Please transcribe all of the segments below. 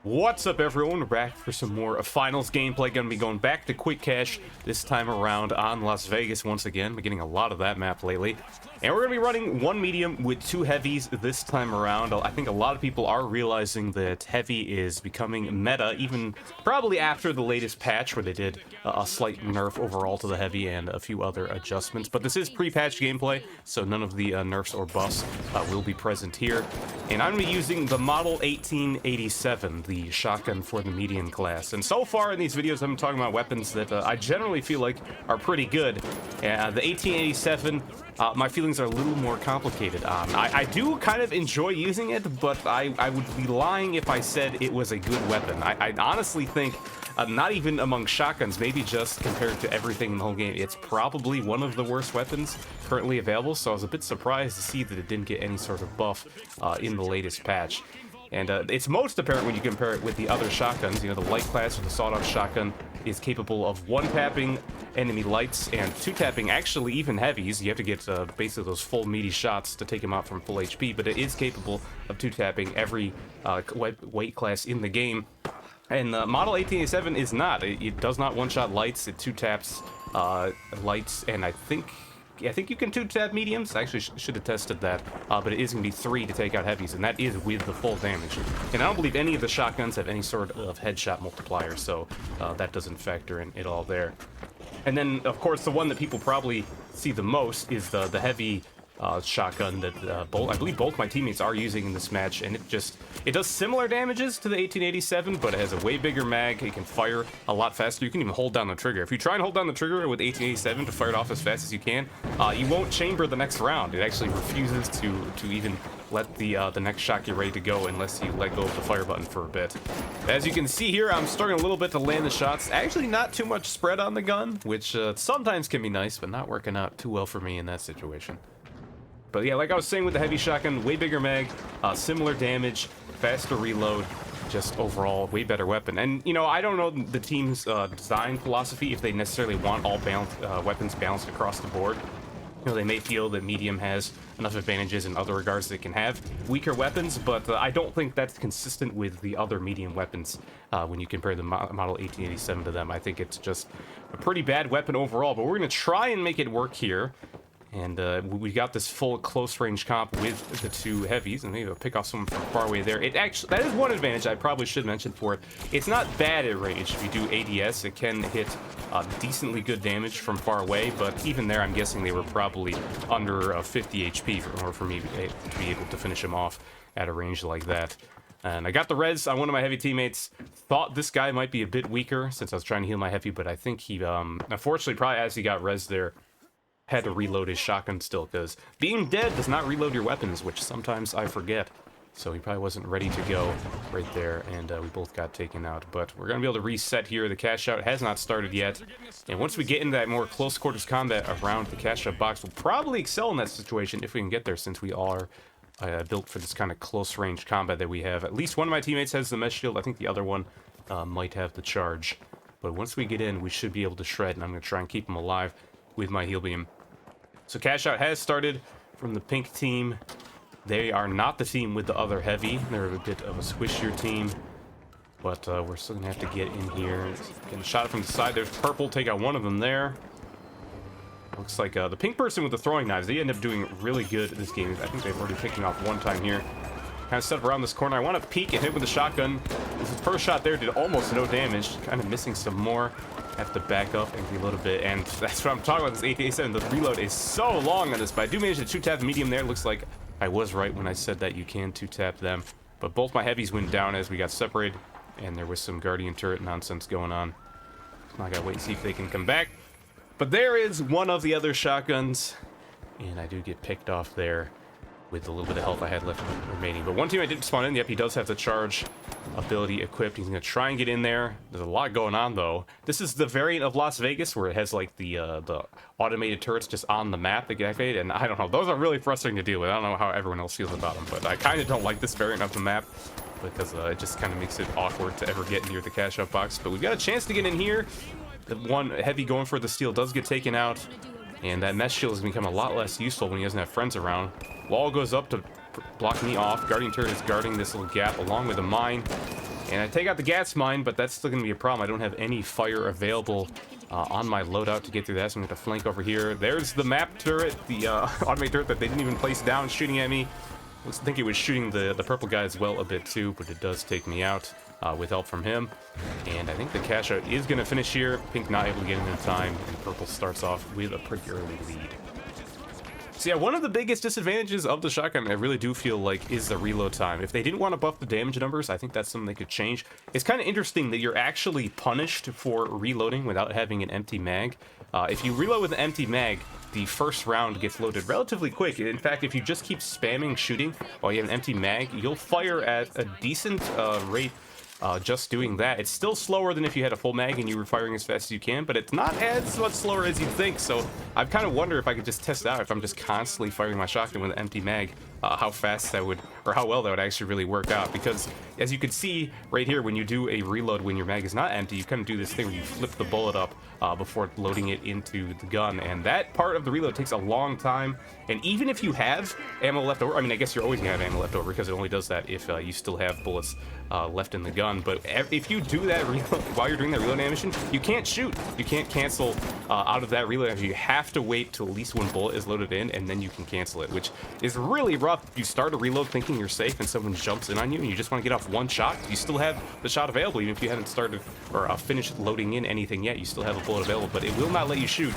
What's up, everyone? We're back for some more finals gameplay. Gonna be going back to Quick Cache this time around on Las Vegas once again. We're getting a lot of that map lately. And we're gonna be running one medium with two heavies this time around. I think a lot of people are realizing that heavy is becoming meta, even probably after the latest patch where they did a slight nerf overall to the heavy and a few other adjustments. But this is pre-patch gameplay, so none of the nerfs or buffs will be present here. And I'm gonna be using the Model 1887, the shotgun for the medium class. And so far in these videos, I've been talking about weapons that I generally feel like are pretty good. The 1887, my feelings are a little more complicated on. I do kind of enjoy using it, but I would be lying if I said it was a good weapon. I honestly think, not even among shotguns, maybe just compared to everything in the whole game, it's probably one of the worst weapons currently available, so I was a bit surprised to see that it didn't get any sort of buff in the latest patch. And it's most apparent when you compare it with the other shotguns. You know, the light class or the sawed-off shotgun is capable of one-tapping enemy lights and two-tapping actually even heavies. You have to get basically those full meaty shots to take them out from full HP, but it is capable of two-tapping every weight class in the game. And the Model 1887 is not. It does not one-shot lights. It two-taps lights, and I think you can two-tap mediums. I actually should have tested that, but it is going to be 3 to take out heavies, and that is with the full damage. And I don't believe any of the shotguns have any sort of headshot multiplier, so that doesn't factor in at all there. And then, of course, the one that people probably see the most is the heavy shotgun that I believe both my teammates are using in this match, and it does similar damages to the 1887, but it has a way bigger mag. It can fire a lot faster. You can even hold down the trigger. If you try and hold down the trigger with 1887 to fire it off as fast as you can, you won't chamber the next round. It actually refuses to even let the next shot get ready to go unless you let go of the fire button for a bit. As you can see here, I'm starting a little bit to land the shots. Actually, not too much spread on the gun, which sometimes can be nice, but not working out too well for me in that situation. But yeah, like I was saying with the heavy shotgun, way bigger mag, similar damage, faster reload, just overall way better weapon. And you know, I don't know the team's design philosophy, if they necessarily want all weapons balanced across the board. You know, they may feel that medium has enough advantages in other regards that it can have weaker weapons, but I don't think that's consistent with the other medium weapons when you compare the Model 1887 to them. I think it's just a pretty bad weapon overall, but we're going to try and make it work here. And we got this full close-range comp with the two heavies, and maybe I'll pick off someone from far away there. That is one advantage I probably should mention for it. It's not bad at range. If you do ADS, it can hit decently good damage from far away, but even there, I'm guessing they were probably under 50 HP in order for me to be able to finish him off at a range like that. And I got the res on one of my heavy teammates. Thought this guy might be a bit weaker since I was trying to heal my heavy, but I think he, unfortunately, probably as he got res there, had to reload his shotgun still, because being dead does not reload your weapons, which sometimes I forget. So he probably wasn't ready to go right there, and we both got taken out. But we're going to be able to reset here. The cash out has not started yet. And once we get into that more close quarters combat around the cash out box, we'll probably excel in that situation if we can get there, since we are built for this kind of close range combat that we have. At least one of my teammates has the mesh shield. I think the other one might have the charge. But once we get in, we should be able to shred, and I'm going to try and keep him alive with my heal beam. So cash out has started from the pink team. They are not the team with the other heavy. They're a bit of a squishier team. But we're still going to have to get in here. Getting shot from the side. There's purple. Take out one of them there. Looks like the pink person with the throwing knives, they end up doing really good this game. I think they've already picked off one time here. Kind of set up around this corner. I want to peek and hit with the shotgun. This first shot there did almost no damage. Kind of missing some more. Have to back up and reload a bit, and that's what I'm talking about. This 1887, the reload is so long on this, but I do manage to two-tap medium there. Looks like I was right when I said that you can two-tap them. But both my heavies went down as we got separated, and there was some Guardian turret nonsense going on. So I gotta wait and see if they can come back. But there is one of the other shotguns, and I do get picked off there with a little bit of health I had left remaining. But one team I did spawn in. Yep, he does have the charge ability equipped. He's going to try and get in there. There's a lot going on, though. This is the variant of Las Vegas where it has, like, the automated turrets just on the map that get activated. And I don't know. Those are really frustrating to deal with. I don't know how everyone else feels about them. But I kind of don't like this variant of the map because it just kind of makes it awkward to ever get near the cash out box. But we've got a chance to get in here. The one heavy going for the steal does get taken out. And that mesh shield has become a lot less useful when he doesn't have friends around. Wall goes up to block me off. Guardian turret is guarding this little gap along with a mine. And I take out the gas mine, but that's still going to be a problem. I don't have any fire available on my loadout to get through that, so I'm going to flank over here. There's the map turret, the automated turret that they didn't even place down, shooting at me. I think it was shooting the purple guy as well a bit too, but it does take me out with help from him. And I think the cash out is going to finish here. Pink not able to get in time, and purple starts off with a pretty early lead. So yeah, one of the biggest disadvantages of the shotgun, I really do feel like, is the reload time. If they didn't want to buff the damage numbers, I think that's something they could change. It's kind of interesting that you're actually punished for reloading without having an empty mag. If you reload with an empty mag, the first round gets loaded relatively quick. In fact, if you just keep spamming shooting while you have an empty mag, you'll fire at a decent rate. Just doing that. It's still slower than if you had a full mag and you were firing as fast as you can, but it's not as much slower as you'd think. So I kind of wonder if I could just test out, if I'm just constantly firing my shotgun with an empty mag, how fast that would, or how well that would actually really work out. Because as you can see right here, when you do a reload when your mag is not empty, you kind of do this thing where you flip the bullet up before loading it into the gun, and that part of the reload takes a long time. And even if you have ammo left over, I mean, I guess you're always gonna have ammo left over because it only does that if you still have bullets left in the gun. But if you do that reload while you're doing that reload animation, you can't shoot. You can't cancel out of that reload animation. You have to wait till at least one bullet is loaded in, and then you can cancel it, which is really rough. You start a reload thinking you're safe, and someone jumps in on you, and you just want to get off one shot. You still have the shot available, even if you haven't started or finished loading in anything yet. You still have a bullet available, but it will not let you shoot.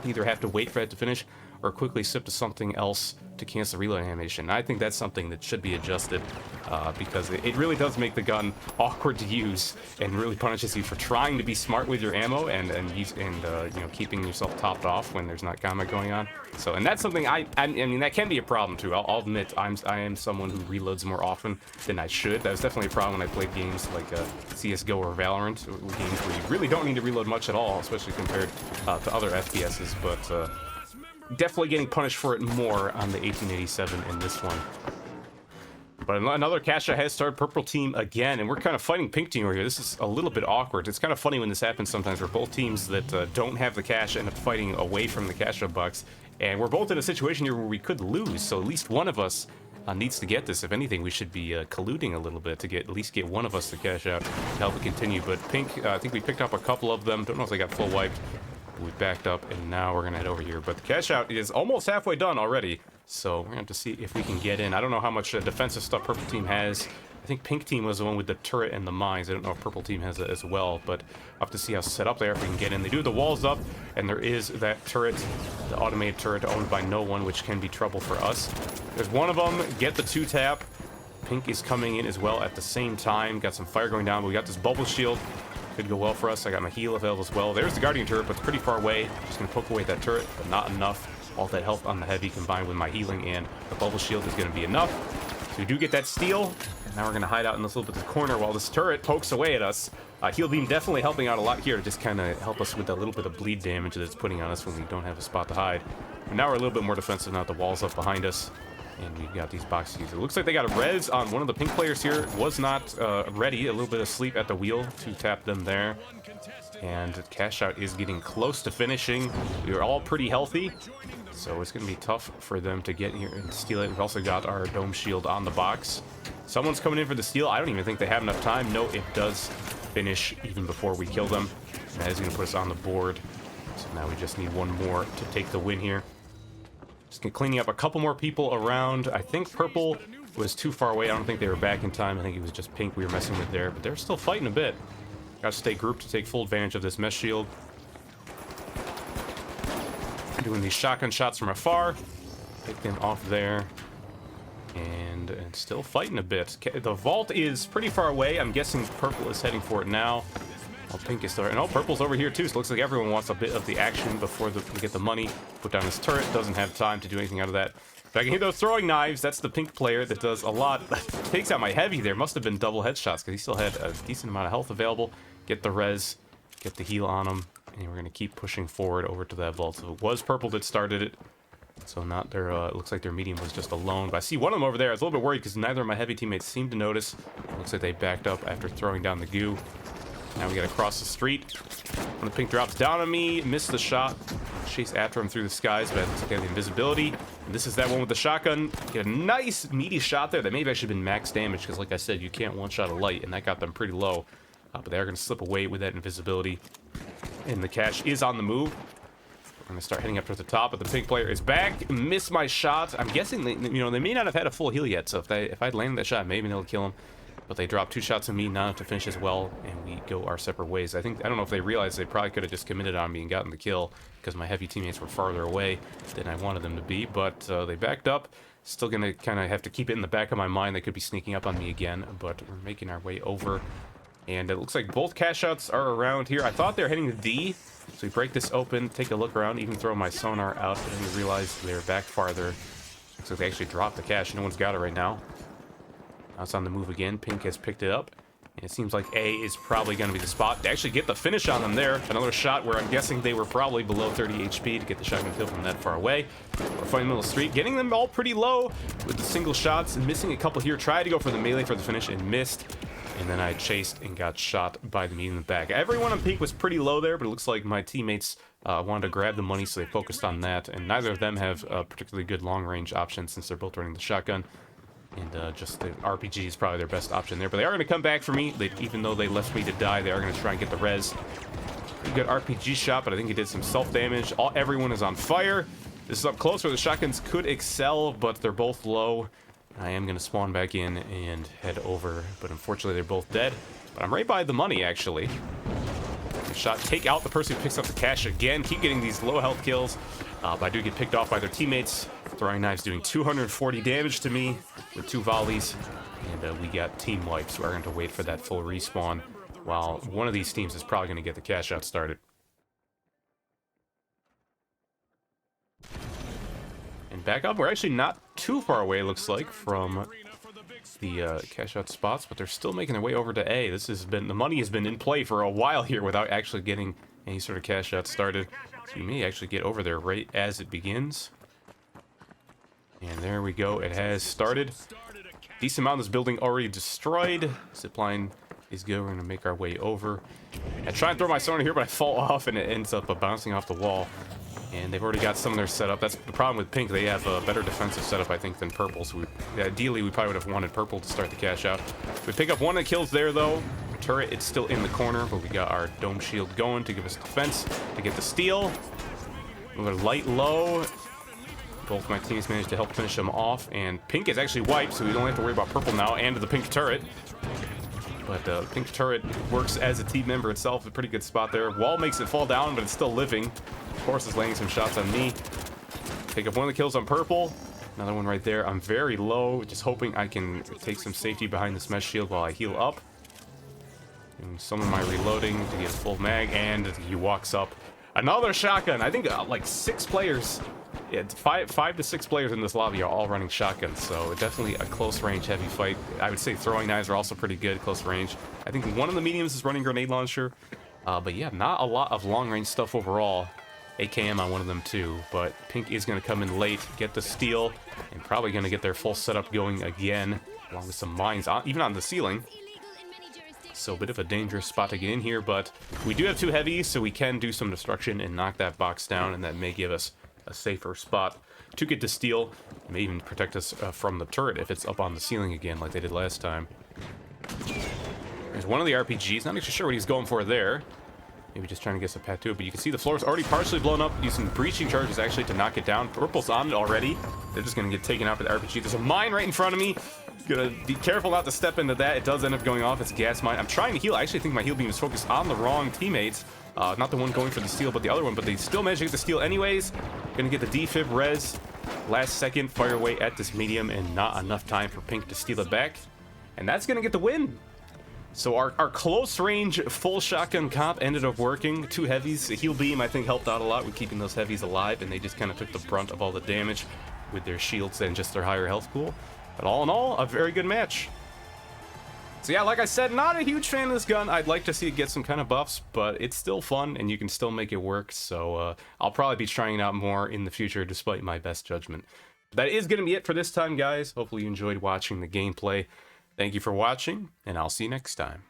You either have to wait for it to finish or quickly switch to something else to cancel the reload animation. I think that's something that should be adjusted because it really does make the gun awkward to use and really punishes you for trying to be smart with your ammo and you know, keeping yourself topped off when there's not combat going on. So, and that's something I mean, that can be a problem too. I'll admit I am someone who reloads more often than I should. That was definitely a problem when I played games like CS:GO or Valorant, games where you really don't need to reload much at all, especially compared to other FPSs. But definitely getting punished for it more on the 1887 in this one. But another cash out has started purple team again, and we're kind of fighting pink team over here. This is a little bit awkward. It's kind of funny when this happens sometimes, where both teams that don't have the cash end up fighting away from the cash out box, and we're both in a situation here where we could lose. So at least one of us needs to get this. If anything, we should be colluding a little bit to at least get one of us to cash out to help it continue. But pink, I think we picked up a couple of them. Don't know if they got full wiped. We backed up, and now we're gonna head over here. But the cash out is almost halfway done already, so we're gonna have to see if we can get in. I don't know how much defensive stuff purple team has. I think pink team was the one with the turret and the mines. I don't know if purple team has it as well, but I'll have to see how set up there if we can get in. They do have the walls up, and there is that turret, the automated turret owned by no one, which can be trouble for us. There's one of them. Get the 2-tap. Pink is coming in as well at the same time. Got some fire going down, but we got this bubble shield. Could go well for us. I got my heal available as well. There's the Guardian turret, but it's pretty far away. Just gonna poke away at that turret, but not enough. All that health on the heavy combined with my healing and the bubble shield is gonna be enough. So we do get that steal, and now we're gonna hide out in this little bit of the corner while this turret pokes away at us. Heal beam definitely helping out a lot here to just kind of help us with that little bit of bleed damage that it's putting on us when we don't have a spot to hide. And now we're a little bit more defensive now. The wall's up behind us. And we've got these boxes. It looks like they got a res on one of the pink players here. Was not ready. A little bit of sleep at the wheel to tap them there. And cash out is getting close to finishing. We are all pretty healthy, so it's going to be tough for them to get here and steal it. We've also got our dome shield on the box. Someone's coming in for the steal. I don't even think they have enough time. No, it does finish even before we kill them. And that is going to put us on the board. So now we just need one more to take the win here. Just cleaning up a couple more people around. I think purple was too far away. I don't think they were back in time. I think it was just pink we were messing with there, but they're still fighting a bit. Got to stay grouped to take full advantage of this mesh shield. Doing these shotgun shots from afar. Take them off there. And still fighting a bit. The vault is pretty far away. I'm guessing purple is heading for it now. Oh, pink is there. And oh, purple's over here too, so it looks like everyone wants a bit of the action before we get the money. Put down his turret. Doesn't have time to do anything out of that. But I can hear those throwing knives. That's the pink player that does a lot. Takes out my heavy there. Must have been double headshots because he still had a decent amount of health available. Get the res. Get the heal on him. And we're going to keep pushing forward over to that vault. So it was purple that started it. So not their, it looks like their medium was just alone. But I see one of them over there. I was a little bit worried because neither of my heavy teammates seemed to notice. Looks like they backed up after throwing down the goo. Now we gotta cross the street. When the pink drops down on me, missed the shot. chase after him through the skies, but it looks like they have the invisibility. And this is that one with the shotgun. Get a nice meaty shot there that maybe actually been max damage, because like I said, you can't one-shot a light, and that got them pretty low. But they are going to slip away with that invisibility. And the cache is on the move. We're going to start heading up towards the top, but the pink player is back. Missed my shot. I'm guessing they may not have had a full heal yet, so if I'd landed that shot, maybe they'll kill him. But they dropped 2 shots on me, not enough to finish as well, and we go our separate ways. I don't know if they realized they probably could have just committed on me and gotten the kill, because my heavy teammates were farther away than I wanted them to be, but they backed up. Still going to kind of have to keep it in the back of my mind. They could be sneaking up on me again, but we're making our way over. And it looks like both cache outs are around here. I thought they were heading to D, so we break this open, take a look around, even throw my sonar out, but then we realize they're back farther. Looks like they actually dropped the cache. No one's got it right now. Now it's on the move again. Pink has picked it up, and it seems like A is probably going to be the spot to actually get the finish on them there. Another shot where I'm guessing they were probably below 30 HP to get the shotgun kill from that far away. We're fighting the middle of the street, getting them all pretty low with the single shots, and missing a couple here. Tried to go for the melee for the finish and missed. And then I chased and got shot by the meat in the back. Everyone on Pink was pretty low there, but it looks like my teammates wanted to grab the money, so they focused on that. And neither of them have a particularly good long-range option since they're both running the shotgun. And just the RPG is probably their best option there. But they are going to come back for me. Even though they left me to die, they are going to try and get the res. Pretty good RPG shot, but I think it did some self-damage. Everyone is on fire. This is up close where the shotguns could excel, but they're both low. I am going to spawn back in and head over, but unfortunately they're both dead. But I'm right by the money, actually. Shot, take out the person who picks up the cache again. Keep getting these low health kills, but I do get picked off by their teammates. Throwing knives doing 240 damage to me with 2 volleys. And we got team wipes, so we're going to wait for that full respawn, while one of these teams is probably going to get the cache out started. And back up, we're actually not too far away, it looks like, from the cash out spots, but they're still making their way over to A. The money has been in play for a while here without actually getting any sort of cash out started. So you may actually get over there right as it begins. And there we go, it has started. Decent amount of this building already destroyed. Zipline is good, we're gonna make our way over. I try and throw my sonar here, but I fall off and it ends up bouncing off the wall. And they've already got some of their setup. That's the problem with Pink. They have a better defensive setup, I think, than Purple. So ideally, we probably would have wanted Purple to start the cash out. We pick up one of the kills there, though. The turret, it's still in the corner, but we got our dome shield going to give us defense, to get the steal. We're light low. Both my teams managed to help finish them off. And Pink is actually wiped, so we don't have to worry about Purple now and the Pink turret. But the Pink turret works as a team member itself. A pretty good spot there. Wall makes it fall down, but it's still living. Of course, is laying some shots on me. Pick up one of the kills on Purple. Another one right there. I'm very low, just hoping I can take some safety behind this mesh shield while I heal up. And some of my reloading to get full mag, and he walks up. Another shotgun. I think like 6 players. Yeah, 5 to 6 players in this lobby are all running shotguns, so definitely a close range heavy fight. I would say throwing knives are also pretty good close range. I think one of the mediums is running grenade launcher, but yeah, not a lot of long range stuff overall. AKM on one of them too, but Pink is going to come in late, get the steal, and probably going to get their full setup going again, along with some mines, even on the ceiling. So a bit of a dangerous spot to get in here, but we do have 2 heavies, so we can do some destruction and knock that box down, and that may give us a safer spot to get the steal. It may even protect us from the turret if it's up on the ceiling again like they did last time. There's one of the RPGs, not actually sure what he's going for there. Maybe just trying to get some pat to it, but you can see the floor is already partially blown up, using breaching charges actually to knock it down. Purple's on it already. They're just going to get taken out by the RPG. There's a mine right in front of me. Gonna be careful not to step into that. It does end up going off. It's a gas mine. I'm trying to heal. I actually think my heal beam is focused on the wrong teammates. Not the one going for the steal, but the other one. But they still managed to get the steal anyways. Gonna get the defib res. Last second, fire away at this medium, and not enough time for Pink to steal it back. And that's gonna get the win. So our close range full shotgun comp ended up working. 2 heavies. The heal beam, I think, helped out a lot with keeping those heavies alive, and they just kind of took the brunt of all the damage with their shields and just their higher health pool. But all in all, a very good match. So yeah, like I said, not a huge fan of this gun. I'd like to see it get some kind of buffs, but it's still fun, and you can still make it work. So I'll probably be trying it out more in the future, despite my best judgment. That is going to be it for this time, guys. Hopefully you enjoyed watching the gameplay. Thank you for watching, and I'll see you next time.